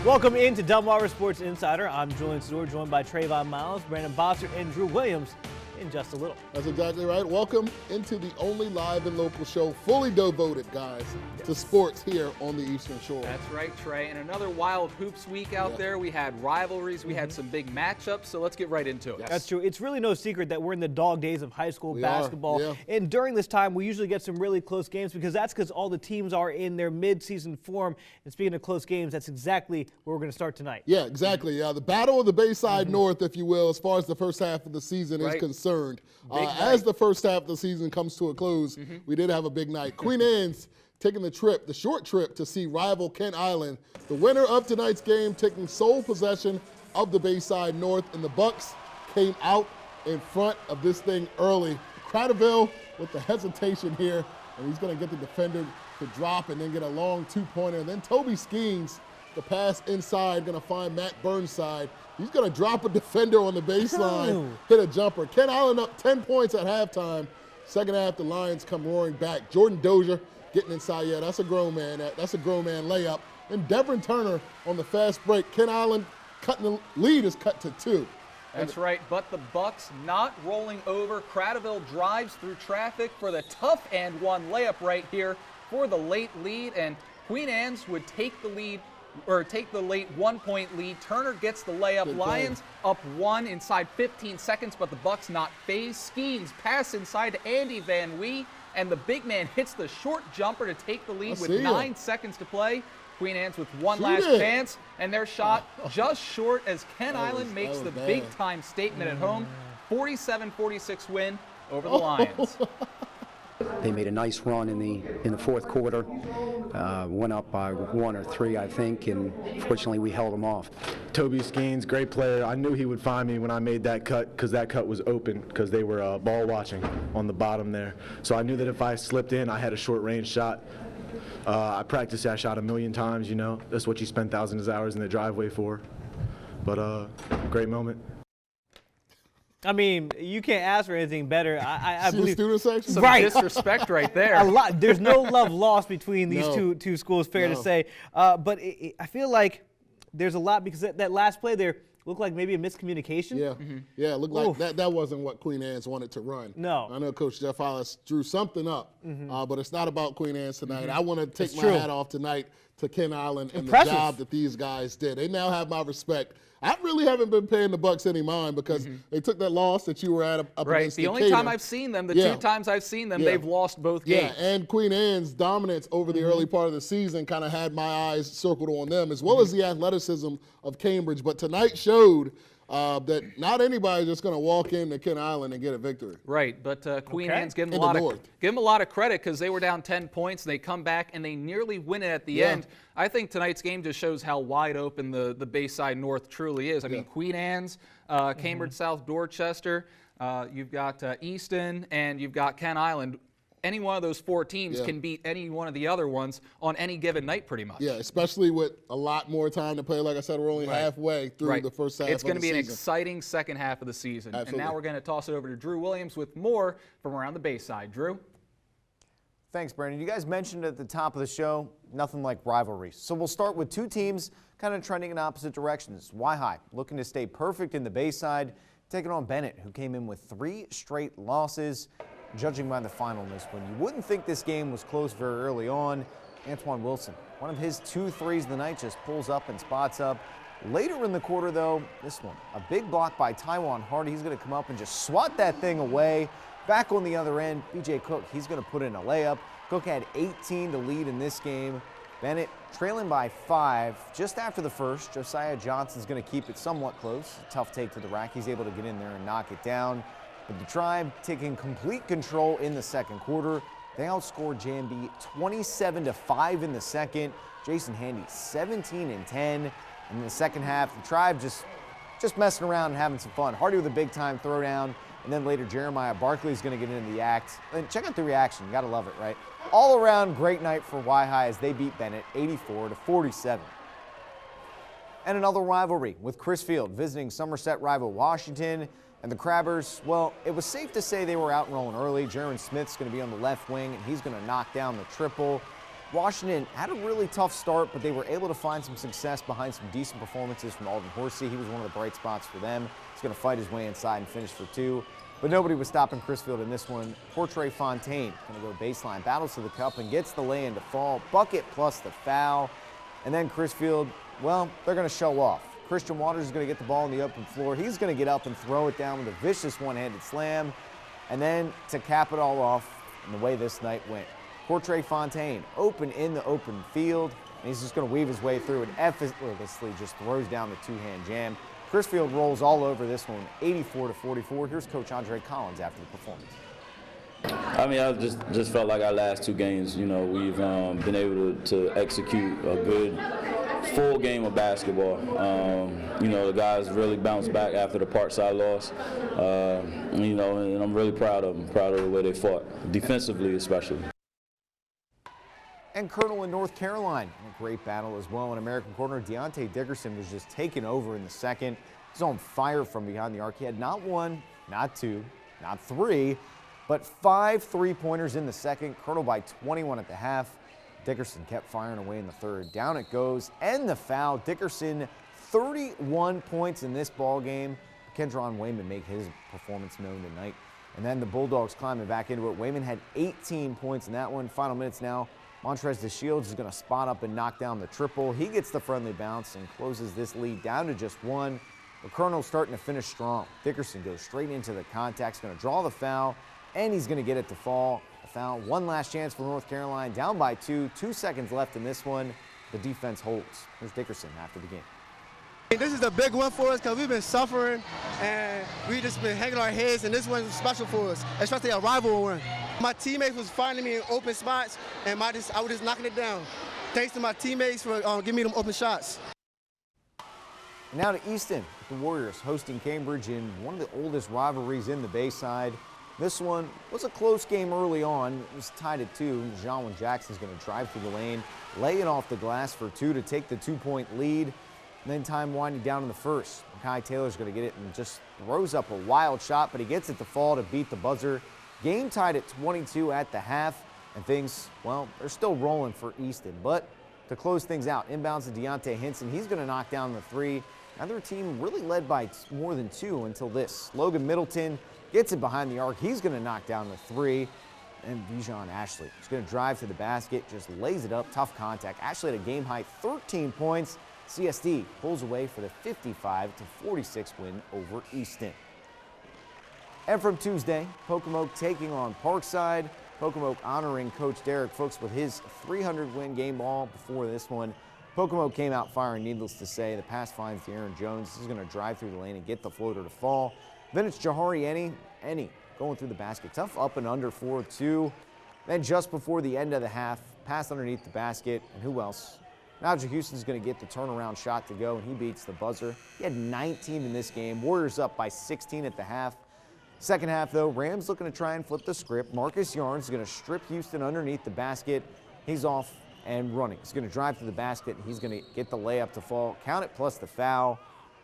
Welcome into Delmarva Sports Insider. I'm Julian Sedor, joined by Trayvon Miles, Brandon Bosser, and Drew Williams in just a little. That's exactly right. Welcome into the only live and local show fully devoted, guys, to sports here on the Eastern Shore. That's right, Trey. And another wild hoops week out there. We had rivalries. We had some big matchups. So let's get right into it. Yes. That's true. It's really no secret that we're in the dog days of high school basketball. And during this time, we usually get some really close games because all the teams are in their mid-season form. And speaking of close games, that's exactly where we're going to start tonight. Yeah, exactly. The battle of the Bayside North, if you will, as far as the first half of the season is concerned. As the first half of the season comes to a close, we did have a big night. Queen Anne's taking the short trip to see rival Kent Island. The winner of tonight's game taking sole possession of the Bayside North, and the Bucks came out in front of this thing early. Cradaville with the hesitation here, and he's going to get the defender to drop and then get a long two-pointer. And then Toby Skeens, the pass inside, going to find Matt Burnside. He's going to drop a defender on the baseline, hit a jumper. Kent Island up 10 points at halftime. Second half, the Lions come roaring back. Jordan Dozier getting inside. Yeah, that's a grown man. That's a grown man layup. And Devin Turner on the fast break. Kent Island cutting the lead is cut to 2. That's right, but the Bucks not rolling over. Cradaville drives through traffic for the tough and one layup right here for the late lead, and Queen Anne's would take the lead, or take the late 1-point lead. Turner gets the layup. Good Lions up 1 inside 15 seconds, but the Bucks not phased. Skeens pass inside to Andy Van Wee, and the big man hits the short jumper to take the lead with 9 seconds to play. Queen Anne's with one last chance, and their shot just short as Kent Island makes the big-time statement at home. 47-46 win over the Lions. They made a nice run in the fourth quarter, went up by 1 or 3, I think, and fortunately we held them off. Toby Skeens, great player. I knew he would find me when I made that cut because that cut was open because they were ball watching on the bottom there. So I knew that if I slipped in, I had a short-range shot. I practiced that shot a million times, you know. That's what you spend thousands of hours in the driveway for. But great moment. I mean, you can't ask for anything better. I believe student section? Some disrespect right there. A lot. There's no love lost between these two schools, fair to say. But I feel like there's a lot because that last play there looked like maybe a miscommunication. Yeah, yeah, it looked like that wasn't what Queen Anne's wanted to run. No. I know Coach Jeff Hollis drew something up, but it's not about Queen Anne's tonight. I want to take my hat off tonight to Kent Island and the job that these guys did. They now have my respect. I really haven't been paying the Bucks any mind because they took that loss that you were at up against the only time I've seen them, the 2 times I've seen them, they've lost both games. Yeah, and Queen Anne's dominance over the early part of the season kind of had my eyes circled on them, as well as the athleticism of Cambridge. But tonight showed that not anybody's just going to walk into Kent Island and get a victory. Right, but Queen Anne's give them a lot of credit because they were down 10 points. They come back and they nearly win it at the end. I think tonight's game just shows how wide open the Bayside North truly is. I mean, Queen Anne's, Cambridge South Dorchester, you've got Easton, and you've got Kent Island. Any one of those 4 teams can beat any one of the other ones on any given night pretty much. Yeah, especially with a lot more time to play. Like I said, we're only halfway through the first half of the season. It's going to be an exciting second half of the season. Absolutely. And now we're going to toss it over to Drew Williams with more from around the Bayside. Drew? Thanks, Brandon. You guys mentioned at the top of the show, nothing like rivalries. So we'll start with 2 teams kind of trending in opposite directions. Y-High looking to stay perfect in the Bayside, taking on Bennett, who came in with 3 straight losses. Judging by the final in this one, you wouldn't think this game was close very early on. Antoine Wilson, one of his 2 threes of the night, just pulls up and spots up. Later in the quarter, though, this one, a big block by Taiwan Hardy. He's going to come up and just swat that thing away. Back on the other end, B.J. Cook, he's going to put in a layup. Cook had 18 to lead in this game. Bennett trailing by 5 just after the first. Josiah Johnson's going to keep it somewhat close. Tough take to the rack. He's able to get in there and knock it down. But the Tribe taking complete control in the second quarter. They outscored JMB 27-5 in the second. Jason Handy 17 and 10. And in the second half, the Tribe just messing around and having some fun. Hardy with a big-time throwdown. And then later, Jeremiah Barkley is going to get into the act. And check out the reaction. You got to love it, right? All around great night for Y-High as they beat Bennett 84-47. And another rivalry with Chris Field visiting Somerset rival Washington. And the Crabbers, well, it was safe to say they were out rolling early. Jaron Smith's going to be on the left wing, and he's going to knock down the triple. Washington had a really tough start, but they were able to find some success behind some decent performances from Alden Horsey. He was one of the bright spots for them. He's going to fight his way inside and finish for 2. But nobody was stopping Crisfield in this one. Portray Fontaine going to go baseline, battles to the cup, and gets the lay-in to fall. Bucket plus the foul. And then Crisfield, well, they're going to show off. Christian Waters is going to get the ball on the open floor. He's going to get up and throw it down with a vicious one-handed slam. And then to cap it all off, and the way this night went, Portray Fontaine open in the open field, and he's just going to weave his way through and effortlessly just throws down the two-hand jam. Crisfield rolls all over this one, 84-44. Here's Coach Andre Collins after the performance. I mean, I just felt like our last 2 games, you know, we've been able to execute a good full game of basketball. You know, the guys really bounced back after the Parkside loss. You know, and I'm really proud of them, proud of the way they fought, defensively especially. And Colonel in North Carolina, a great battle as well. In American corner, Deontay Dickerson was just taken over in the second. He's on fire from behind the arc. He had not 1, not 2, not 3, but 5 3-pointers in the second. Colonel by 21 at the half. Dickerson kept firing away in the third. Down it goes, and the foul. Dickerson, 31 points in this ball game. Kendron Wayman make his performance known tonight. And then the Bulldogs climbing back into it. Wayman had 18 points in that one. Final minutes now. Montrez DeShields is going to spot up and knock down the triple. He gets the friendly bounce and closes this lead down to just 1. The Colonel's starting to finish strong. Dickerson goes straight into the contact. He's going to draw the foul, and he's going to get it to fall. A foul. One last chance for North Carolina. Down by 2. 2 seconds left in this one. The defense holds. Here's Dickerson after the game. This is a big one for us because we've been suffering and we've just been hanging our heads, and this one was special for us, especially a rival one. My teammates was finding me in open spots, and I was just knocking it down. Thanks to my teammates for giving me them open shots. Now to Easton, the Warriors hosting Cambridge in one of the oldest rivalries in the Bayside. This one was a close game early on. It was tied at 2. Jawan Jackson's going to drive through the lane, lay it off the glass for 2 to take the 2-point lead. And then time winding down in the first. Kai Taylor's going to get it and just throws up a wild shot, but he gets it to fall to beat the buzzer. Game tied at 22 at the half, and things, well, they're still rolling for Easton. But to close things out, inbounds to Deontay Hinson. He's going to knock down the 3. Another team really led by more than 2 until this. Logan Middleton gets it behind the arc. He's going to knock down the 3. And Bijan Ashley is going to drive to the basket, just lays it up, tough contact. Ashley had a game-high 13 points. CSD pulls away for the 55-46 win over Easton. And from Tuesday, Wicomico taking on Parkside. Wicomico honoring Coach Derek Fuchs with his 300-win game ball before this one. Wicomico came out firing, needless to say. The pass finds Aaron Jones. He's going to drive through the lane and get the floater to fall. Then it's Jahari Eni going through the basket. Tough up and under 4-2. Then just before the end of the half, pass underneath the basket. And who else? Najee Houston's going to get the turnaround shot to go, and he beats the buzzer. He had 19 in this game. Warriors up by 16 at the half. Second half, though, Rams looking to try and flip the script. Marcus Yarns is going to strip Houston underneath the basket. He's off and running. He's going to drive to the basket, and he's going to get the layup to fall. Count it plus the foul.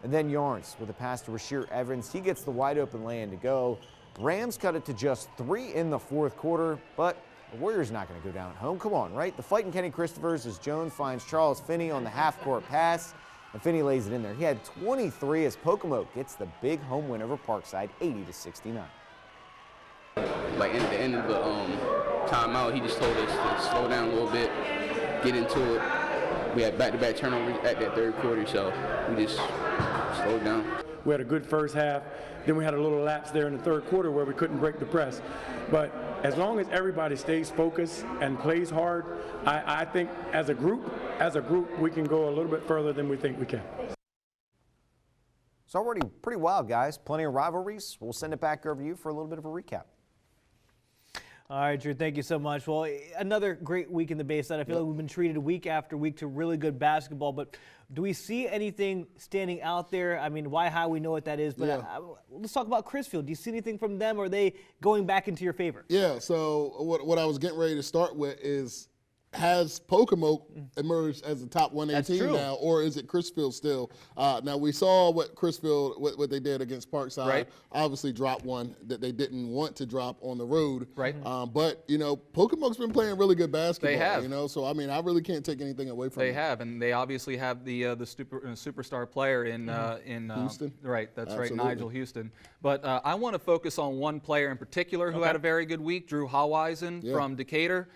And then Yarns with a pass to Rasheer Evans. He gets the wide open lay-in to go. Rams cut it to just 3 in the fourth quarter, but the Warriors not going to go down at home. Come on, right? The fighting Kenny Christophers as Jones finds Charles Finney on the half-court pass, and Finney lays it in there. He had 23 as Wicomico gets the big home win over Parkside, 80-69. Like at the end of the timeout, he just told us to slow down a little bit, get into it. We had back-to-back turnovers at that third quarter, so we just slowed down. We had a good first half. Then we had a little lapse there in the third quarter where we couldn't break the press. But as long as everybody stays focused and plays hard, I think as a group, we can go a little bit further than we think we can. It's already pretty wild, guys. Plenty of rivalries. We'll send it back over to you for a little bit of a recap. All right, Drew, thank you so much. Well, another great week in the Bayside. I feel like we've been treated week after week to really good basketball, but do we see anything standing out there? I mean, why high, we know what that is, but let's talk about Crisfield. Do you see anything from them, or are they going back into your favor? Yeah, so what I was getting ready to start with is has Wicomico emerged as the top 118 now, or is it Crisfield still? Now we saw what Crisfield, what they did against Parkside. Right. Obviously, dropped one that they didn't want to drop on the road. Right. But you know, Wicomico's been playing really good basketball. They have. You know, so I mean, I really can't take anything away from them. They have, and they obviously have the superstar player in Houston. Right. That's Absolutely. right, Nigel Houston. But I want to focus on one player in particular who had a very good week, Drew Haweisen from Decatur.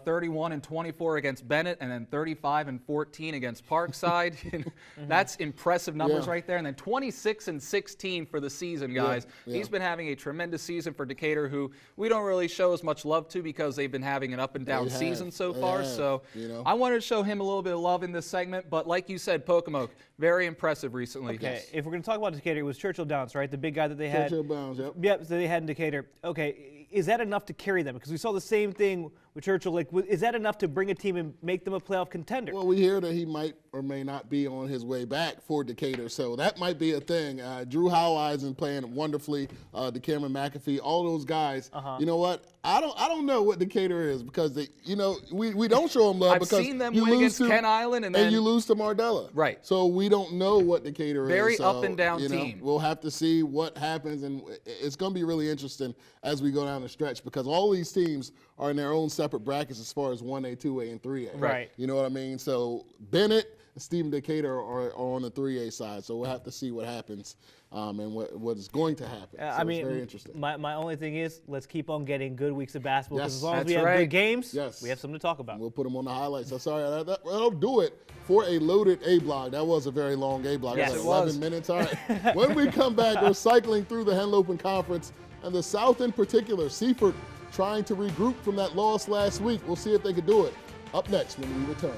31 and 24 against Bennett, and then 35 and 14 against Parkside. That's impressive numbers right there. And then 26 and 16 for the season, guys. He's been having a tremendous season for Decatur, who we don't really show as much love to because they've been having an up and down season so far. So I wanted to show him a little bit of love in this segment. But like you said, Wicomico, very impressive recently. Okay, if we're going to talk about Decatur, it was Churchill Downs, right? The big guy that they had. Churchill Downs, Yep, so they had in Decatur. Okay, is that enough to carry them? Because we saw the same thing with Churchill. Like, is that enough to bring a team and make them a playoff contender? Well, we hear that he might or may not be on his way back for Decatur, so that might be a thing. Drew Haweisen playing wonderfully. DeCameron McAfee, all those guys. You know what? I don't know what Decatur is because they, you know, we don't show them love because I've seen them you win lose against Kent Island and then you lose to Mardella. Right. So we don't know what Decatur is. Very so, up and down you know, team. We'll have to see what happens, and it's going to be really interesting as we go down the stretch because all these teams are in their own separate brackets as far as 1A, 2A, and 3A. Right. You know what I mean? So Bennett and Stephen Decatur are on the 3A side, so we'll have to see what happens and what is going to happen. So I mean, it's very interesting. My only thing is let's keep on getting good weeks of basketball because as long as That's we have right. good games, Yes. we have something to talk about. We'll put them on the highlights. So sorry, that'll do it for a loaded A block. That was a very long A block. Yes, That's it 11 was. minutes. All right. When we come back, we're cycling through the Henlopen Conference and the South in particular. Seaford trying to regroup from that loss last week. We'll see if they can do it. Up next when we return.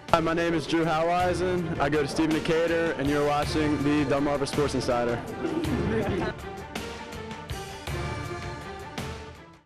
Hi, my name is Drew Haweisen. I go to Stephen Decatur, and you're watching the Delmarva Sports Insider.